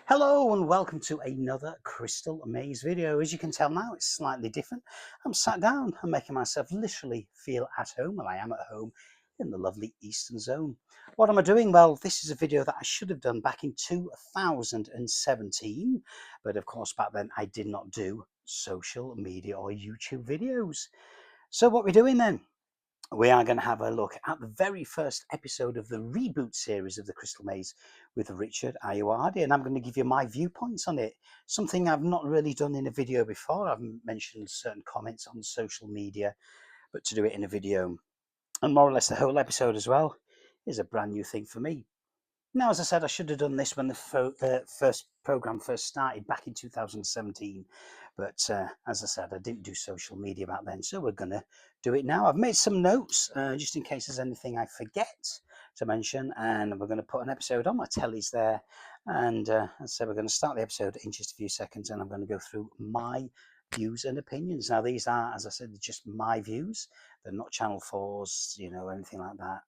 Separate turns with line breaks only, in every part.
Hello and welcome to another Crystal Maze video. As you can tell now, it's slightly different. I'm sat down and making myself literally feel at home, and I am at home in the lovely Eastern Zone. What am I doing? Well, this is a video that I should have done back in 2017, but of course back then I did not do social media or YouTube videos. So what we're doing then? We are going to have a look at the very first episode of the reboot series of the Crystal Maze with Richard Ayoade, and I'm going to give you my viewpoints on it. Something I've not really done in a video before. I've mentioned certain comments on social media, but to do it in a video, and more or less the whole episode as well, is a brand new thing for me. Now, as I said, I should have done this when the first program first started back in 2017. But as I said, I didn't do social media back then. So we're going to do it now. I've made some notes just in case there's anything I forget to mention. And we're going to put an episode on. My telly's there. And as I said, we're going to start the episode in just a few seconds. And I'm going to go through my views and opinions. Now, these are, as I said, just my views. They're not Channel 4's, anything like that.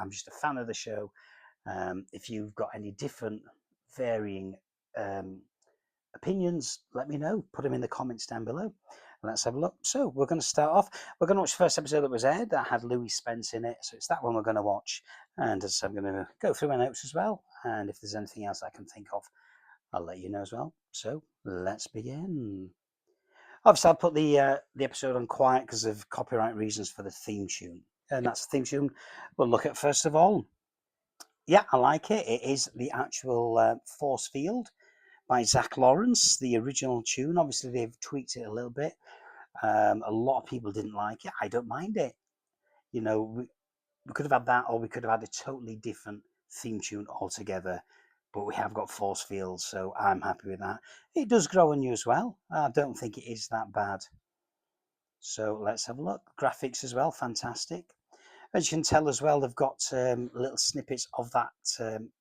I'm just a fan of the show. If you've got any different varying opinions, let me know. Put them in the comments down below. Let's have a look. So we're going to start off. We're going to watch the first episode that was aired that had Louis Spence in it. So it's that one we're going to watch. And as I'm going to go through my notes as well. And if there's anything else I can think of, I'll let you know as well. So let's begin. Obviously, I'll put the episode on quiet because of copyright reasons for the theme tune. And that's the theme tune we'll look at first of all. Yeah, I like it. It is the actual Force Field by Zach Lawrence, the original tune. Obviously, they've tweaked it a little bit. A lot of people didn't like it. I don't mind it. We could have had that, or we could have had a totally different theme tune altogether. But we have got Force Field, so I'm happy with that. It does grow on you as well. I don't think it is that bad. So let's have a look. Graphics as well, fantastic. As you can tell as well, they've got little snippets of that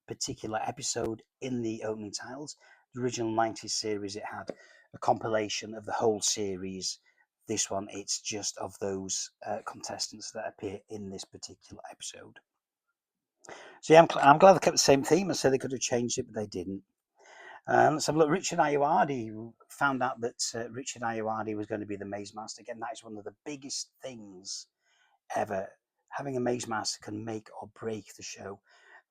particular episode in the opening titles. The original 90s series, it had a compilation of the whole series. This one, it's just of those contestants that appear in this particular episode. So yeah, I'm glad they kept the same theme. I said they could have changed it, but they didn't. Let's have a look. Richard Ayoade found out that Richard Ayoade was going to be the Maze Master. Again, that is one of the biggest things ever. Having a Maze Master can make or break the show.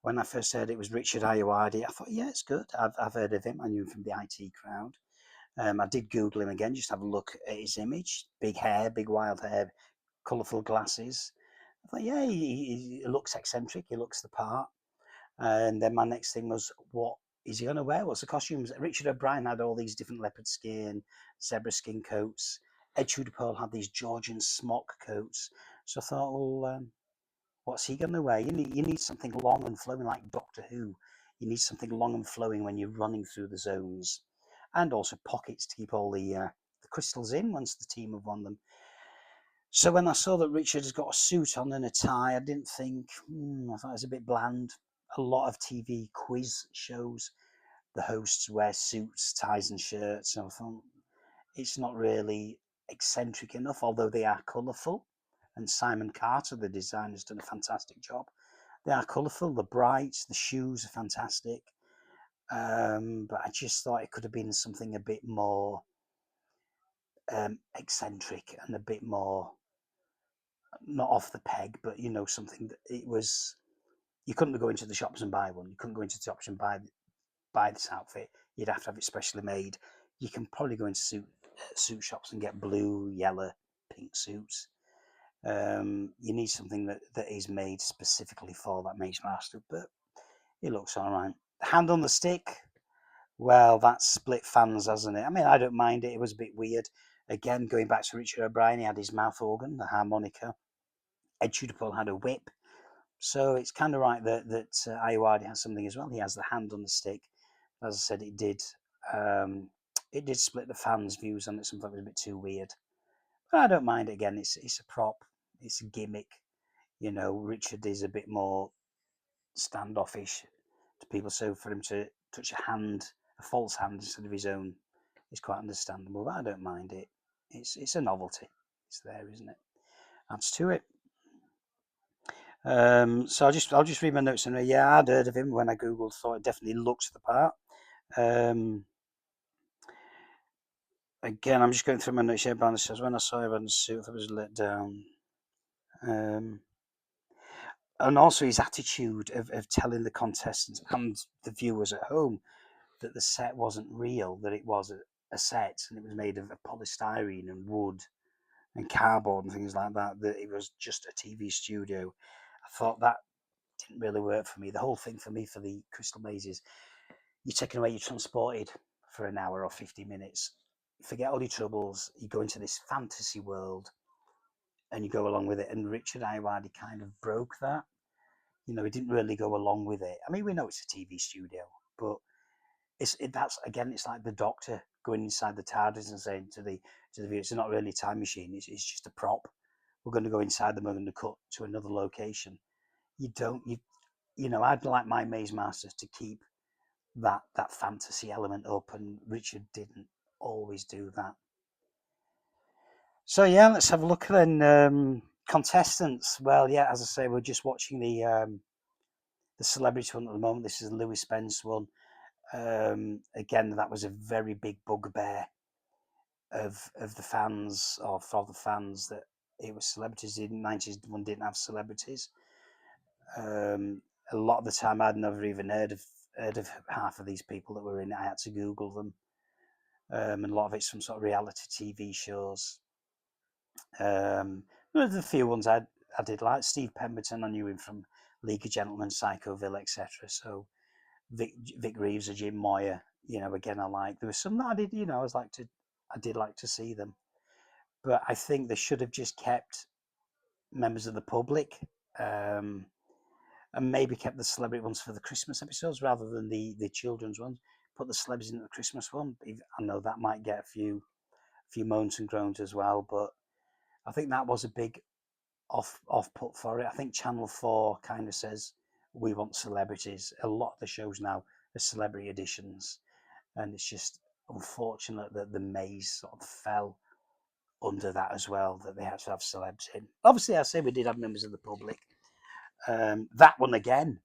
When I first heard it was Richard Ayoade, I thought, yeah, it's good. I've heard of him. I knew him from the IT crowd. I did Google him again, just have a look at his image. Big hair, big wild hair, colourful glasses. I thought, yeah, he looks eccentric. He looks the part. And then my next thing was, what is he going to wear? What's the costumes? Richard O'Brien had all these different leopard skin, zebra skin coats. Ed Tudor had these Georgian smock coats. So I thought, well, what's he going to wear? You need something long and flowing like Doctor Who. You need something long and flowing when you're running through the zones, and also pockets to keep all the crystals in once the team have won them. So when I saw that Richard has got a suit on and a tie, I didn't think. I thought it was a bit bland. A lot of TV quiz shows, the hosts wear suits, ties, and shirts. And I thought it's not really eccentric enough, although they are colourful. And Simon Carter, the designer, has done a fantastic job. They are colourful, they're bright, the shoes are fantastic. But I just thought it could have been something a bit more eccentric and a bit more not off the peg, but something that it was. You couldn't go into the shops and buy one. You couldn't go into the shops and buy this outfit. You'd have to have it specially made. You can probably go into suit shops and get blue, yellow, pink suits. You need something that is made specifically for that Maze Master, but it looks all right. Hand on the stick, well, that's split fans, hasn't it? I mean, I don't mind it. It was a bit weird. Again, going back to Richard O'Brien, he had his mouth organ, the harmonica. Ed Tudor had a whip. So it's kind of right that Ayoade has something as well. He has the hand on the stick. As I said, it did split the fans' views on it. Something was a bit too weird. But I don't mind it. Again, it's a prop. It's a gimmick. Richard is a bit more standoffish to people. So for him to touch a false hand instead of his own, is quite understandable. But I don't mind it. It's a novelty. It's there, isn't it? Adds to it. So I'll just read my notes and yeah, I'd heard of him when I googled. Thought it definitely looks the part. Um, Again, I'm just going through my notes here. Brandon says, when I saw him in the suit, I was let down. Um, and also his attitude of telling the contestants and the viewers at home that the set wasn't real, that it was a set and it was made of polystyrene and wood and cardboard and things like that, that it was just a TV studio. I thought that didn't really work for me. The whole thing for me for the Crystal Maze is you're taken away, you're transported for an hour or 50 minutes. You forget all your troubles, you go into this fantasy world and you go along with it. And Richard Ayoade kind of broke that. You know, he didn't really go along with it. I mean, we know it's a TV studio, but that's again, it's like the Doctor going inside the TARDIS and saying to the viewer, it's not really a time machine. It's just a prop. We're going to go inside them. We're going to cut to another location. You don't you know. I'd like my Maze Masters to keep that fantasy element up, and Richard didn't always do that. So yeah, let's have a look then. Contestants. Well, yeah, as I say, we're just watching the celebrity one at the moment. This is the Louis Spence one. Again, that was a very big bugbear of the fans, or for the fans, that it was celebrities. In the 90s, one didn't have celebrities. A lot of the time, I'd never even heard of half of these people that were in it. I had to Google them. And a lot of it's from sort of reality TV shows. There's a few ones I did like. Steve Pemberton, I knew him from League of Gentlemen, Psychoville, etc. So Vic Reeves or Jim Moyer, again, I like. There was some that I did, I did like to see them. But I think they should have just kept members of the public, um, and maybe kept the celebrity ones for the Christmas episodes rather than the children's ones. Put the celebs in the Christmas one. I know that might get a few moans and groans as well, but I think that was a big off put for it. I think Channel 4 kind of says we want celebrities. A lot of the shows now are celebrity editions, and it's just unfortunate that the Maze sort of fell under that as well, that they had to have celebs in. Obviously, I say we did have members of the public. That one again,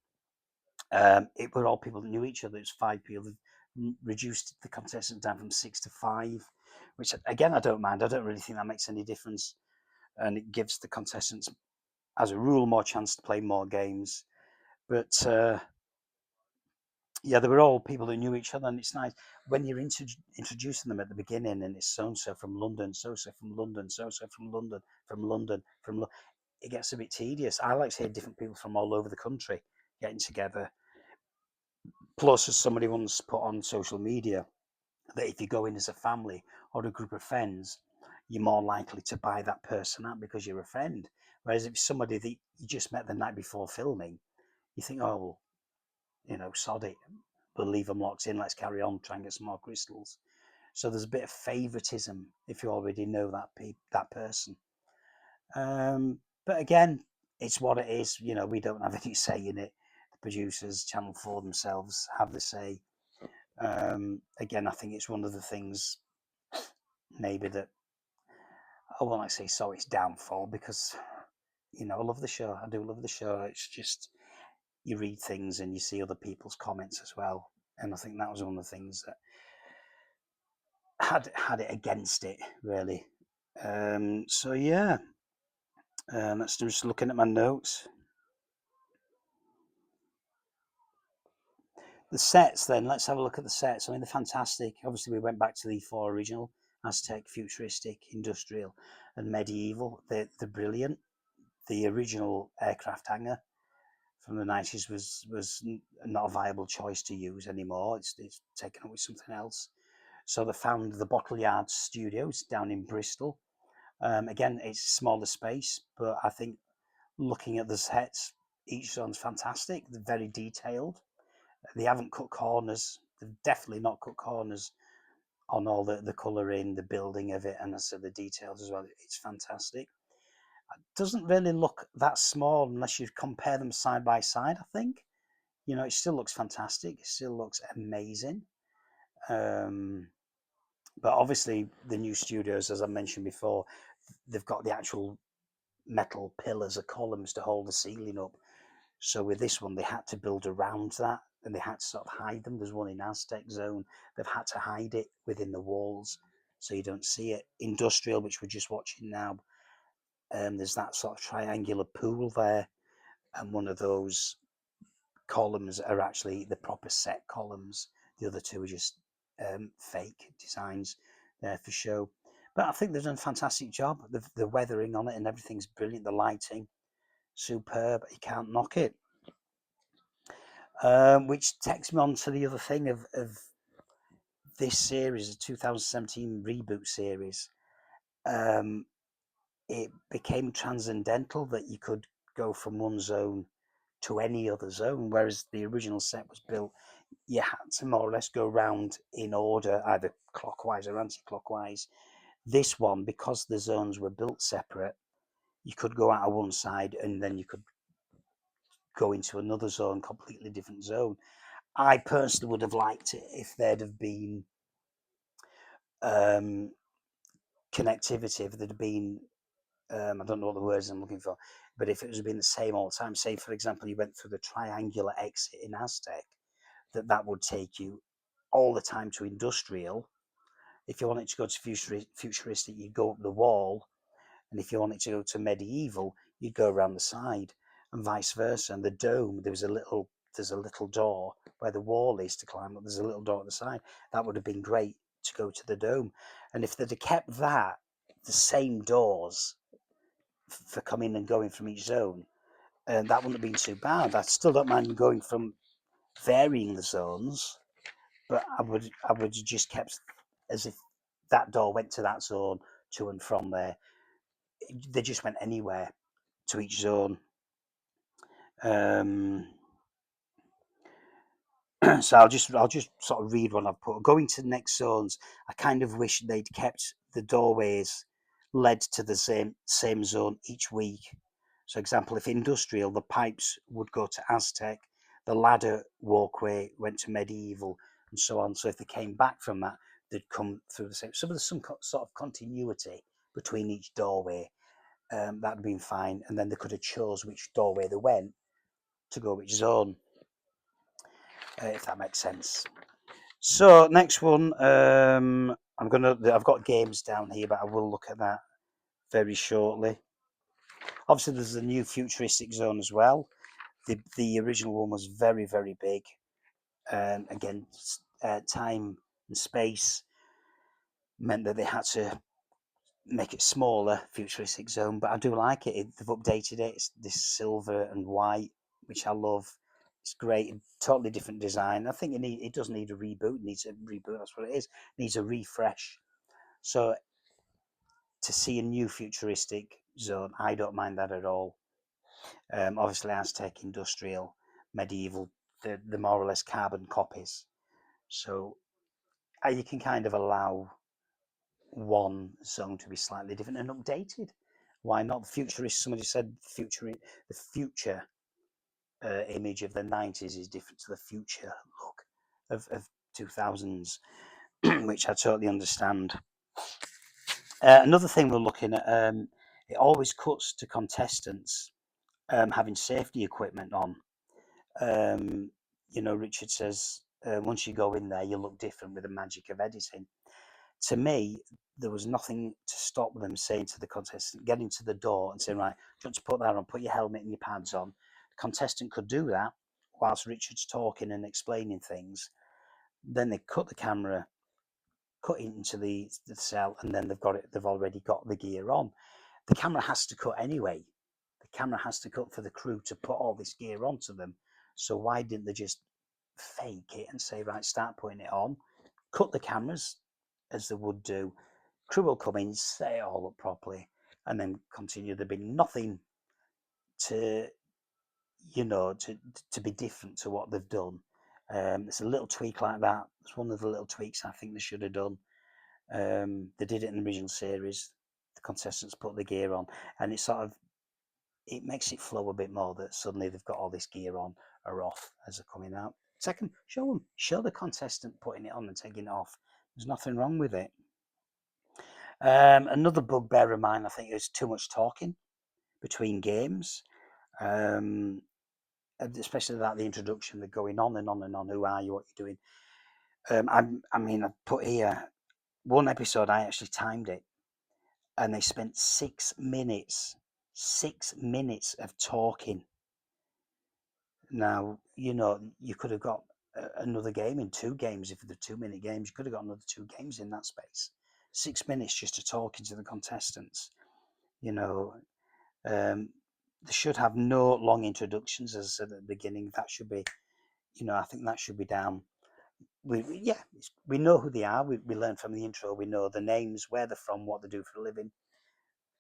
it were all people that knew each other. It was 5 people. Reduced the contestant down from 6 to 5, which again I don't mind. I don't really think that makes any difference, and it gives the contestants, as a rule, more chance to play more games. But yeah, they were all people who knew each other, and it's nice when you're introducing them at the beginning, and it's so and so from London, so so from London, so so from London, from London, from. It gets a bit tedious. I like to hear different people from all over the country getting together. Plus, as somebody once put on social media, that if you go in as a family or a group of friends, you're more likely to buy that person out because you're a friend. Whereas if it's somebody that you just met the night before filming, you think, oh, well, sod it, we'll leave them locked in, let's carry on, try and get some more crystals. So there's a bit of favoritism if you already know that person. But again, it's what it is. We don't have any say in it. The producers, Channel 4 themselves, have the say. Again, I think it's one of the things maybe that I won't like say so its downfall, because I love the show. I do love the show. It's just you read things and you see other people's comments as well, and I think that was one of the things that had it against it really. So yeah, let's just looking at my notes. The sets then. Let's have a look at the sets. I mean, they're fantastic. Obviously, we went back to the 4 original: Aztec, futuristic, industrial, and medieval. They're brilliant. The original aircraft hangar from the 90s was not a viable choice to use anymore. It's taken up with something else. So they found the Bottle Yard Studios down in Bristol. Again, it's a smaller space, but I think looking at the sets, each one's fantastic. They're very detailed. They haven't cut corners. They've definitely not cut corners on all the colouring, the building of it, and also the details as well. It's fantastic. It doesn't really look that small unless you compare them side by side, I think. It still looks fantastic. It still looks amazing. But obviously, the new studios, as I mentioned before, they've got the actual metal pillars or columns to hold the ceiling up. So with this one, they had to build around that. and they had to sort of hide them. There's one in Aztec Zone. They've had to hide it within the walls so you don't see it. Industrial, which we're just watching now, there's that sort of triangular pool there, and one of those columns are actually the proper set columns. The other two are just fake designs there for show. But I think they've done a fantastic job. The weathering on it and everything's brilliant. The lighting, superb. You can't knock it. Which takes me on to the other thing of this series, the 2017 reboot series. It became transcendental that you could go from one zone to any other zone, whereas the original set was built, you had to more or less go round in order, either clockwise or anti-clockwise. This one, because the zones were built separate, you could go out of one side and then you could go into another zone, completely different zone. I personally would have liked it if there'd have been um, connectivity, if there'd have been I don't know what the words I'm looking for, but if it was been the same all the time, say for example you went through the triangular exit in Aztec, that would take you all the time to industrial. If you wanted to go to futuristic, you'd go up the wall, and if you wanted to go to medieval, you'd go around the side, and vice versa. And the dome, there's a little door where the wall is to climb up. There's a little door at the side. That would have been great to go to the dome. And if they'd have kept that, the same doors for coming and going from each zone, and that wouldn't have been too bad. I still don't mind going from varying the zones, but I would just kept as if that door went to that zone to and from there. They just went anywhere to each zone. Um, so I'll just sort of read what I've put. Going to the next zones, I kind of wish they'd kept the doorways led to the same zone each week. So, example, if industrial, the pipes would go to Aztec, the ladder walkway went to medieval, and so on. So, if they came back from that, they'd come through the same. So, there's some sort of continuity between each doorway. That'd been fine, and then they could have chose which doorway they went to go which zone, if that makes sense. So, next one, I've got games down here, but I will look at that very shortly. Obviously, there's a new futuristic zone as well. The original one was very, very big. Again, time and space meant that they had to make it smaller, futuristic zone. But I do like it. They've updated it. It's this silver and white, which I love. It's great. Totally different design. I think it does need a reboot. It needs a reboot. That's what it is. It needs a refresh. So to see a new futuristic zone, I don't mind that at all. Obviously, Aztec, industrial, medieval, the more or less carbon copies. So you can kind of allow one zone to be slightly different and updated. Why not? The futurist, somebody said the future image of the 90s is different to the future look of 2000s, which I totally understand. Another thing we're looking at, it always cuts to contestants having safety equipment on. Um, Richard says once you go in there, you look different with the magic of editing. To me, there was nothing to stop them saying to the contestant, getting to the door and saying, right, do you want to put that on, put your helmet and your pads on. The contestant could do that whilst Richard's talking and explaining things. Then they cut the camera, cut into the cell, and then they've already got the gear on. The camera has to cut anyway. The camera has to cut for the crew to put all this gear onto them. So why didn't they just fake it and say, right, start putting it on, cut the cameras as they would do, crew will come in, set it all up properly, and then continue. There'd be nothing to, to be different to what they've done. It's a little tweak like that. It's one of the little tweaks I think they should have done. They did it in the original series. The contestants put the gear on, and it makes it flow a bit more that suddenly they've got all this gear on or off as they're coming out. Second, show the contestant putting it on and taking it off. There's nothing wrong with it. Another bugbear of mine, I think, is too much talking between games. especially that the introduction, they're going on and on and on. Who are you? What you're doing? I mean, I put here one episode. I actually timed it, and they spent 6 minutes, 6 minutes of talking. Now, you could have got another game in 2 games if they're 2 minute games. You could have got another 2 games in that space. 6 minutes just to talking to the contestants. You know, um, they should have no long introductions, as I said at the beginning. That should be, I think that should be down. We know who they are. We learn from the intro. We know the names, where they're from, what they do for a living,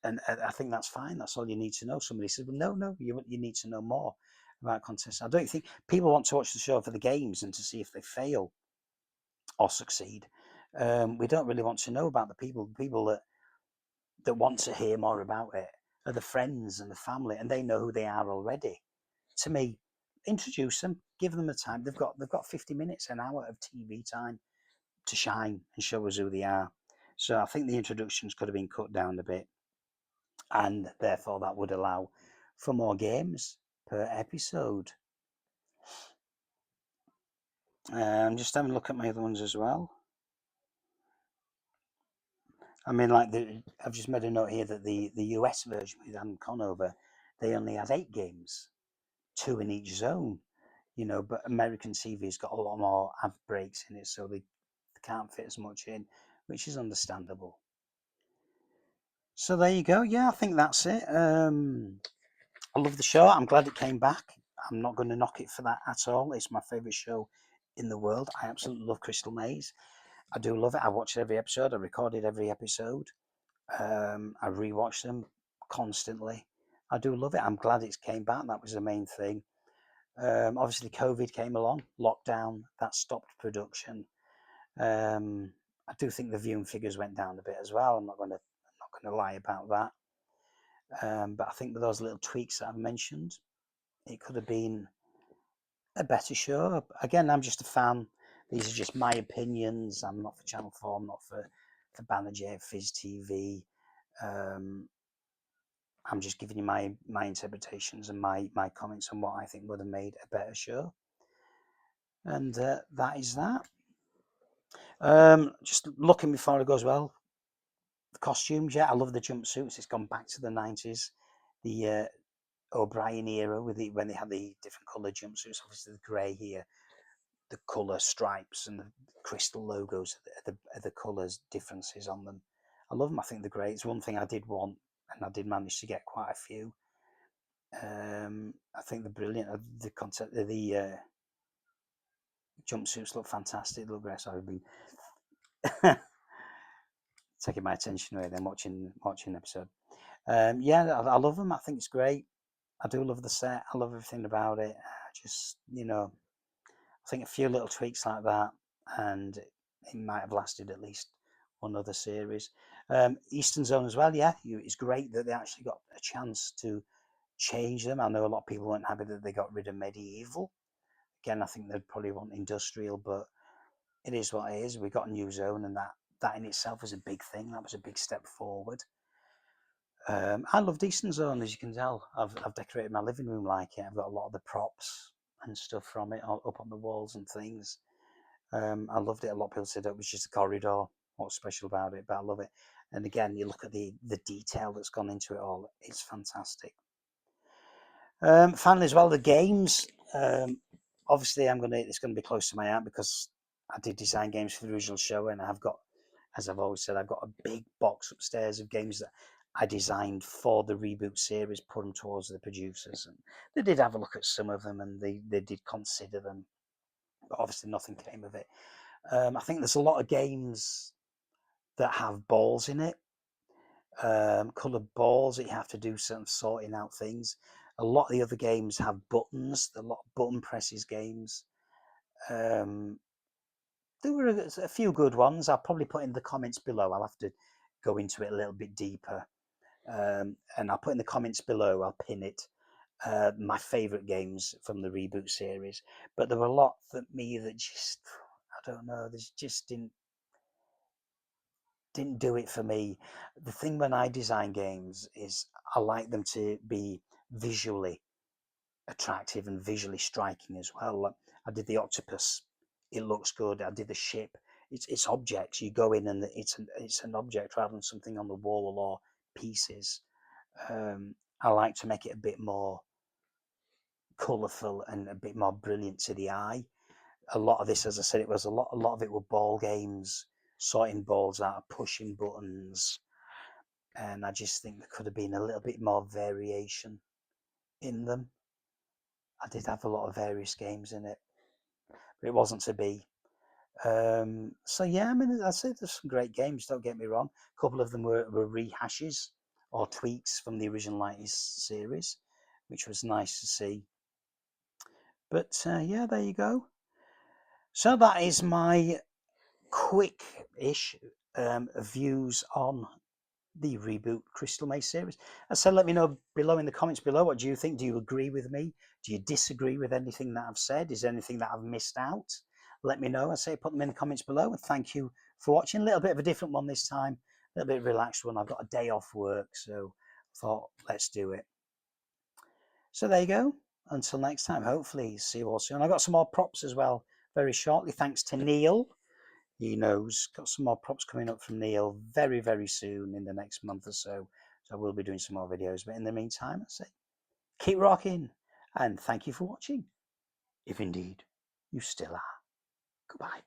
and I think that's fine. That's all you need to know. Somebody says, "Well, no, you need to know more about contests." I don't think people want to watch the show for the games and to see if they fail or succeed. We don't really want to know about the people that want to hear more about it are the friends and the family, and they know who they are already. To me, introduce them, give them the time. They've got 50 minutes, an hour of TV time to shine and show us who they are. So I think the introductions could have been cut down a bit, and therefore that would allow for more games per episode. Just having a look at my other ones as well. I mean, I've just made a note here that the US version with Adam Conover, they only had 8 games, 2 in each zone. But American TV's got a lot more ad breaks in it, so they can't fit as much in, which is understandable. So there you go. Yeah, I think that's it. I love the show. I'm glad it came back. I'm not going to knock it for that at all. It's my favourite show in the world. I absolutely love Crystal Maze. I do love it. I watched every episode. I recorded every episode. I rewatch them constantly. I do love it. I'm glad it's came back. That was the main thing. Obviously, COVID came along, lockdown, that stopped production. I do think the viewing figures went down a bit as well. I'm not going to lie about that. But I think with those little tweaks that I've mentioned, it could have been a better show. Again, I'm just a fan. These are just my opinions. I'm not for Channel 4. I'm not for Banijay, Fizz TV. Um, I'm just giving you my interpretations and my comments on what I think would have made a better show. And that is that. Just looking before it goes well. The costumes, yeah, I love the jumpsuits. It's gone back to the 90s. The O'Brien era when they had the different colour jumpsuits. Obviously, the grey here, the colour stripes and the crystal logos are the colours differences on them. I love them. I think they're great. It's one thing I did want, and I did manage to get quite a few. I think they're brilliant. The concept, the jumpsuits look fantastic. They look great. So I've been taking my attention away then watching the episode. Yeah, I love them. I think it's great. I do love the set. I love everything about it. Just I think a few little tweaks like that, and it might have lasted at least one other series. Eastern Zone as well. Yeah, it's great that they actually got a chance to change them. I know a lot of people weren't happy that they got rid of medieval. Again, I think they'd probably want industrial, but it is what it is. We got a new zone, and that in itself was a big thing. That was a big step forward. I love Eastern Zone, as you can tell. I've decorated my living room like it. I've got a lot of the props and stuff from it up on the walls and things. I loved it. A lot of people said it was just a corridor. What's special about it? But I love it. And again, you look at the detail that's gone into it all. It's fantastic. Finally, as well, the games. Obviously, it's gonna be close to my heart because I did design games for the original show, and I've got, as I've always said, I've got a big box upstairs of games that I designed for the reboot series, put them towards the producers, and they did have a look at some of them, and they did consider them, but obviously nothing came of it. I think there's a lot of games that have balls in it, coloured balls that you have to do some sorting out things. A lot of the other games have buttons, a lot of button presses games. Um, there were a few good ones. I'll probably put in the comments below. I'll have to go into it a little bit deeper. And I'll put in the comments below, I'll pin it, my favourite games from the reboot series. But there were a lot that just, I don't know, they just didn't do it for me. The thing when I design games is I like them to be visually attractive and visually striking as well. I did the octopus, it looks good. I did the ship. It's objects. You go in and it's an object rather than something on the wall or pieces. I like to make it a bit more colourful and a bit more brilliant to the eye. A lot of this, as I said, it was a lot of it were ball games, sorting balls out, pushing buttons, and I just think there could have been a little bit more variation in them. I did have a lot of various games in it, but it wasn't to be. So yeah, I mean, I said there's some great games. Don't get me wrong. A couple of them were rehashes or tweaks from the original 90s series, which was nice to see. But yeah, there you go. So that is my quick-ish views on the reboot Crystal Maze series. So let me know below in the comments below, what do you think? Do you agree with me? Do you disagree with anything that I've said? Is there anything that I've missed out? Let me know. I say put them in the comments below, and thank you for watching. A little bit of a different one this time, a little bit relaxed one. I've got a day off work, so I thought let's do it. So there you go. Until next time, hopefully see you all soon. I got some more props as well very shortly, thanks to Neil. He knows. Got some more props coming up from Neil very, very soon in the next month or so. So I will be doing some more videos. But in the meantime, I say keep rocking and thank you for watching. If indeed you still are. Goodbye.